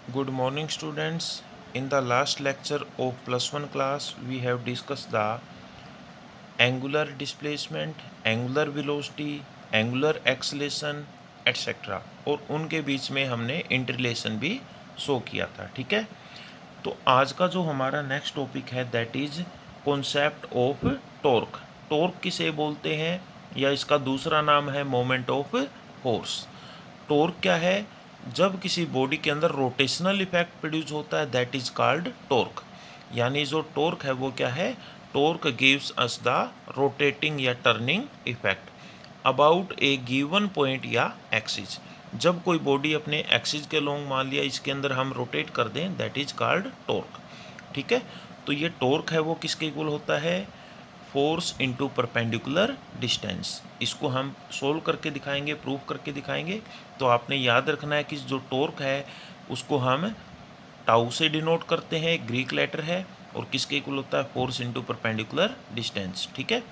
Good morning, students. In the last lecture of +1 class, we have discussed the angular displacement, angular velocity, angular acceleration, etc. और उनके बीच में हमने इंटरलेशन भी show किया था। ठीक है, तो आज का जो हमारा नेक्स्ट टॉपिक है that is concept of torque. Torque किसे बोलते हैं या इसका दूसरा नाम है मोमेंट ऑफ फोर्स। टॉर्क क्या है? जब किसी बॉडी के अंदर रोटेशनल इफेक्ट प्रोड्यूस होता है दैट इज कॉल्ड टॉर्क। यानी जो टॉर्क है वो क्या है? Torque gives us the rotating या turning effect about a given point या एक्सिस। जब कोई बॉडी अपने एक्सिस के लॉन्ग मान लिया इसके अंदर हम रोटेट कर दें दैट इज कॉल्ड टॉर्क। ठीक है, तो ये टॉर्क है वो किसके इक्वल होता है? Force into perpendicular distance. इसको हम सोल्व करके दिखाएंगे, प्रूव करके दिखाएंगे। तो आपने याद रखना है कि जो टॉर्क है उसको हम टाउ से डिनोट करते हैं, ग्रीक लेटर है, और किसके इक्वल होता है? Force into perpendicular distance. ठीक है,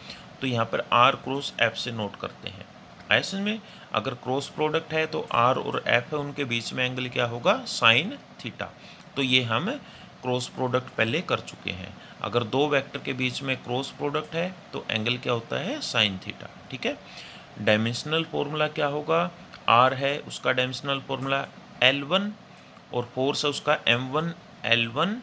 तो यहाँ पर आर क्रॉस एफ से नोट करते हैं। ऐसे में अगर क्रॉस प्रोडक्ट है तो आर और एफ है, उनके बीच में एंगल क्या होगा? Sine theta. तो ये हम क्रॉस प्रोडक्ट पहले कर चुके हैं। अगर दो वेक्टर के बीच में क्रॉस प्रोडक्ट है तो एंगल क्या होता है? Sine theta. ठीक है, डायमेंशनल फॉर्मूला क्या होगा? आर है उसका डायमेंशनल फॉर्मूला L1 और फोर्स है उसका M1 L1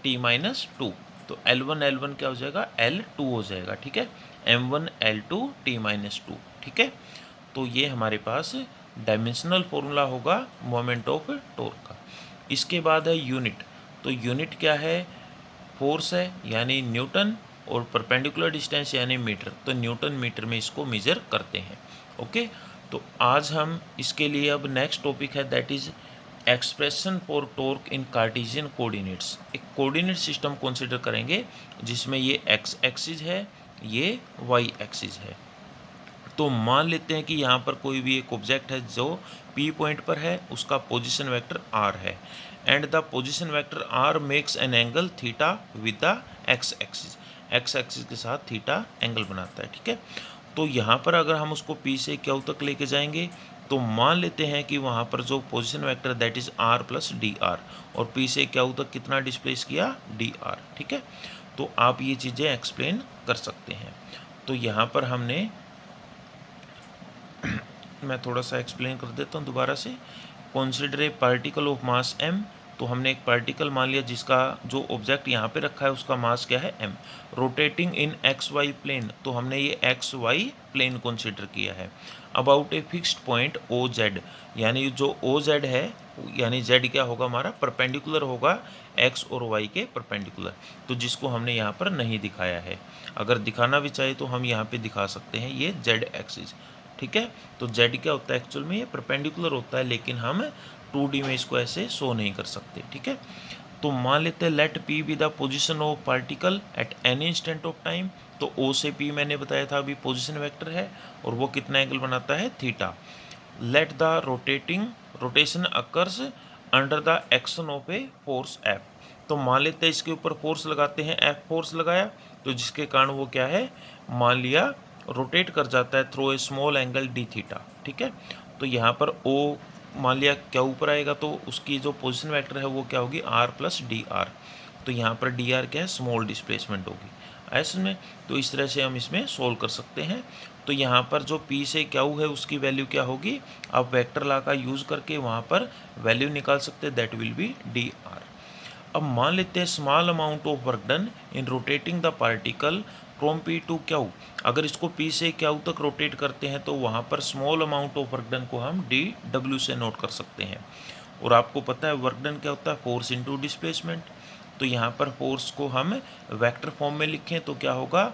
T-2। तो L1 L1 क्या हो जाएगा? L2 हो जाएगा। ठीक है, M1 L2 T-2। ठीक है, तो ये हमारे पास डायमेंशनल फॉर्मूला होगा मोमेंट ऑफ टॉर्क का। इसके बाद है यूनिट। तो यूनिट क्या है? फोर्स है यानी न्यूटन, और परपेंडिकुलर डिस्टेंस यानी मीटर। तो न्यूटन मीटर में इसको मेजर करते हैं। ओके, तो आज हम इसके लिए अब नेक्स्ट टॉपिक है that is expression for torque in Cartesian coordinates. एक कोऑर्डिनेट सिस्टम कंसीडर करेंगे जिसमें ये एक्स एक्सिस है, ये वाई एक्सिस है। तो मान लेते हैं कि यहाँ पर कोई भी एक ऑब्जेक्ट है जो P पॉइंट पर है, उसका पोजीशन वेक्टर R है, and the position vector R makes an angle theta with the x axis. X axis के साथ थीटा एंगल बनाता है। ठीक है, तो यहाँ पर अगर हम उसको P से Q तक लेके जाएंगे तो मान लेते हैं कि वहाँ पर जो position vector that is R plus D R, और P से Q तक कितना डिस्प्लेस किया? D R. ठीक है, तो आप ये चीज़ें एक्सप्लेन कर सकते हैं। तो यहाँ पर हमने मैं थोड़ा सा एक्सप्लेन कर देता हूँ दोबारा से। Consider a particle of mass m। तो हमने एक पार्टिकल मान लिया जिसका जो ऑब्जेक्ट यहाँ पे रखा है उसका मास क्या है? m। Rotating in X Y plane, तो हमने ये एक्स वाई प्लेन कंसीडर किया है। About a fixed point O Z, यानी जो ओ जेड है यानी जेड क्या होगा हमारा? परपेंडिकुलर होगा एक्स और वाई के परपेंडिकुलर। तो जिसको हमने यहाँ पर नहीं दिखाया है, अगर दिखाना भी चाहे तो हम यहाँ पे दिखा सकते हैं, ये जेड एक्सिस। ठीक है, तो z क्या होता है? एक्चुअल में ये परपेंडिकुलर होता है, लेकिन हम 2D में इसको ऐसे शो नहीं कर सकते। ठीक है, तो मान लेते हैं let p be the position of particle at any instant of time. तो O से P मैंने बताया था अभी पोजीशन वेक्टर है, और वो कितना एंगल बनाता है? Theta. Let the rotation occurs under the action of a force F। तो मान लेते हैं इसके ऊपर फोर्स लगाते हैं, F फोर्स लगाया, तो जिसके कारण वो क्या है? मान लिया रोटेट कर जाता है through a small angle D theta. ठीक है, तो यहाँ पर O मान लिया क्या ऊपर आएगा, तो उसकी जो पोजीशन वेक्टर है वो क्या होगी? R plus D R. तो यहाँ पर डी आर क्या है? स्मॉल डिस्प्लेसमेंट होगी ऐसे में। तो इस तरह से हम इसमें सोल्व कर सकते हैं। तो यहाँ पर जो P से Q है उसकी वैल्यू क्या होगी? आप वेक्टर लॉ का यूज़ करके वहाँ पर वैल्यू निकाल सकते हैं, that will be D R. अब मान लेते हैं small amount of work done in rotating the particle from P to Q। अगर इसको P से Q तक रोटेट करते हैं तो वहाँ पर small amount of work done को हम dW से नोट कर सकते हैं। और आपको पता है वर्क डन क्या होता है? Force into displacement. तो यहाँ पर फोर्स को हम वेक्टर फॉर्म में लिखें तो क्या होगा?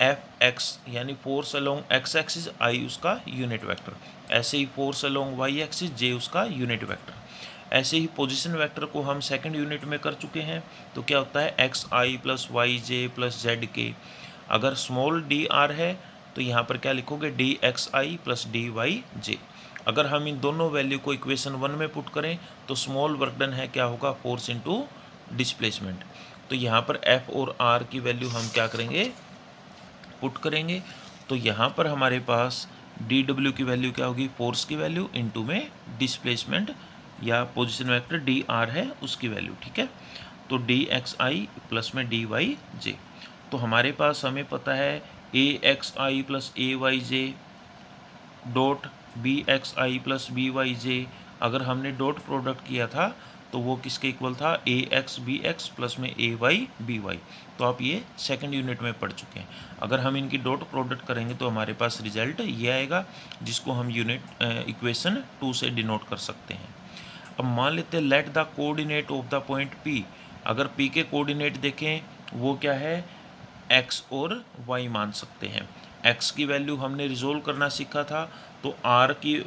एफ एक्स, यानी फोर्स अलोंग एक्स एक्सिस, आई उसका यूनिट वेक्टर। ऐसे ही फोर्स अलोंग वाई एक्सिस, जे उसका यूनिट वेक्टर। ऐसे ही पोजीशन वेक्टर को हम सेकंड यूनिट में कर चुके हैं, तो क्या होता है? X I plus Y J plus Z के। अगर स्मॉल डी आर है तो यहाँ पर क्या लिखोगे? D X I plus D Y J. अगर हम इन दोनों वैल्यू को इक्वेशन 1 में पुट करें तो स्मॉल वर्क डन है क्या होगा? Force into displacement. तो यहाँ पर एफ और आर की वैल्यू हम क्या करेंगे? पुट करेंगे। तो यहाँ पर हमारे पास डी डब्ल्यू की वैल्यू क्या होगी? फोर्स की वैल्यू इनटू में डिस्प्लेसमेंट या पोजीशन वेक्टर डी आर है उसकी वैल्यू, ठीक है। तो डी एक्स आई प्लस में डी वाई जे। तो हमारे पास हमें पता है A X I plus A Y J dot B X I plus B Y J. अगर हमने डॉट प्रोडक्ट किया था तो वो किसके इक्वल था, ए एक्स बी एक्स प्लस में ए वाई बी वाई। तो आप ये सेकंड यूनिट में पढ़ चुके हैं। अगर हम इनकी डॉट प्रोडक्ट करेंगे तो हमारे पास रिजल्ट ये आएगा, जिसको हम यूनिट इक्वेशन 2 से डिनोट कर सकते हैं। अब मान लेते हैं let the coordinate of the point P. अगर पी के कोऑर्डिनेट देखें वो क्या है, एक्स और वाई मान सकते हैं। एक्स की वैल्यू हमने रिजोल्व करना सीखा था, तो आर की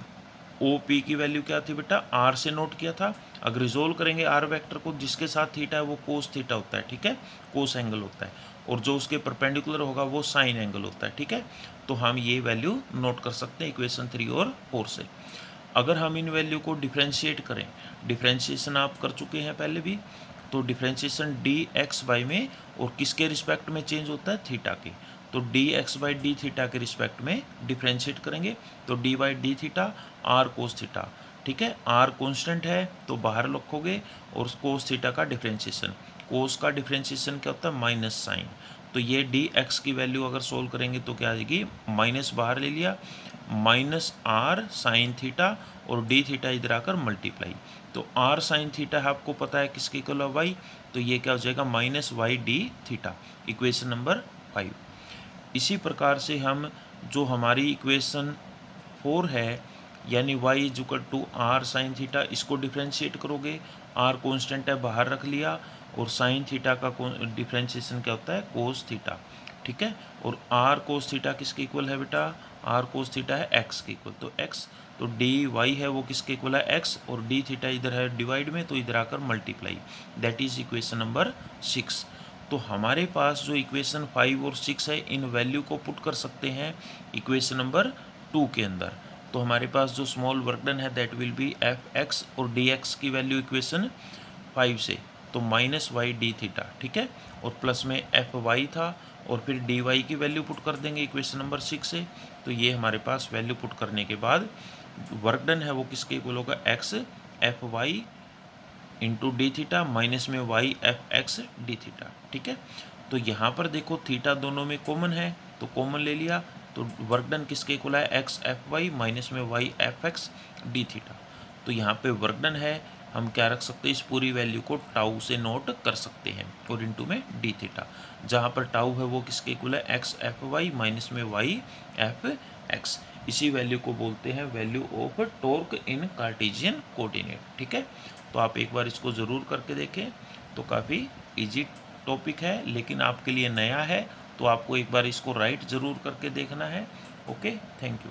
ओ पी की वैल्यू क्या थी बेटा, आर से नोट किया था। अगर रिजोल्व करेंगे आर वेक्टर को, जिसके साथ थीटा है वो कोस थीटा होता है, ठीक है, कोस एंगल होता है, और जो उसके परपेंडिकुलर होगा वो साइन एंगल होता है, ठीक है। तो हम ये वैल्यू नोट कर सकते हैं इक्वेशन 3 और 4 से। अगर हम इन वैल्यू को डिफ्रेंशिएट करें, डिफ्रेंशिएशन आप कर चुके हैं पहले भी, तो डिफ्रेंशिएशन डी एक्स बाई में और किसके रिस्पेक्ट में चेंज होता है, थीटा के। तो D X by D theta के रिस्पेक्ट में डिफ्रेंशिएट करेंगे तो D by D theta R cos theta, ठीक है। आर कांस्टेंट है तो बाहर रखोगे, और कोस थीटा का डिफ्रेंशिएशन, कोस का डिफ्रेंशिएशन क्या होता है, माइनस साइन। तो ये डी एक्स की वैल्यू अगर सोल्व करेंगे तो क्या आ जाएगी, माइनस बाहर ले लिया, माइनस आर साइन थीटा, और डी थीटा इधर आकर मल्टीप्लाई। तो आर साइन थीटा है आपको पता है किसके इक्वल है, वाई। तो ये क्या हो जाएगा, minus Y D theta, equation number 5। इसी प्रकार से हम जो हमारी इक्वेशन 4 है, यानी y is equal to R sine theta, इसको डिफ्रेंशिएट करोगे, आर कांस्टेंट है बाहर रख लिया, और साइन थीटा का डिफ्रेंशिएशन क्या होता है, कोस थीटा, ठीक है। और आर कोस थीटा किसके इक्वल है बेटा, आर कोस थीटा है एक्स के इक्वल, तो एक्स, तो डी वाई है वो किसके इक्वल है, एक्स, और डी थीटा इधर है डिवाइड में, तो इधर आकर multiply, that is equation number 6। तो हमारे पास जो इक्वेशन 5 और 6 है, इन वैल्यू को पुट कर सकते हैं इक्वेशन नंबर 2 के अंदर। तो हमारे पास जो स्मॉल वर्क डन है that will B F x, और डी एक्स की वैल्यू इक्वेशन 5 से, तो माइनस वाई डी थीटा, ठीक है, और प्लस में एफ वाई था, और फिर डी वाई की वैल्यू पुट कर देंगे इक्वेशन नंबर 6 से। तो ये हमारे पास वैल्यू पुट करने के बाद वर्क डन है वो किसके इक्वल होगा, X F Y into D theta minus में Y F X D theta, ठीक है। तो यहाँ पर देखो थीटा दोनों में कॉमन है, तो कॉमन ले लिया, तो वर्क डन किसके इक्वल है, एक्स एफ वाई माइनस में Y F X D theta. तो यहाँ पे वर्क डन है, हम क्या रख सकते हैं, इस पूरी वैल्यू को टाउ से नोट कर सकते हैं, और इंटू में डी थीटा, जहाँ पर टाउ है वो किसके इक्वल है, एक्स एफ वाई माइनस में वाई एफ एक्स। इसी वैल्यू को बोलते हैं value of torque in Cartesian coordinate, ठीक है। तो आप एक बार इसको ज़रूर करके देखें, तो काफ़ी इजी टॉपिक है, लेकिन आपके लिए नया है, तो आपको एक बार इसको राइट ज़रूर करके देखना है। Okay, thank you.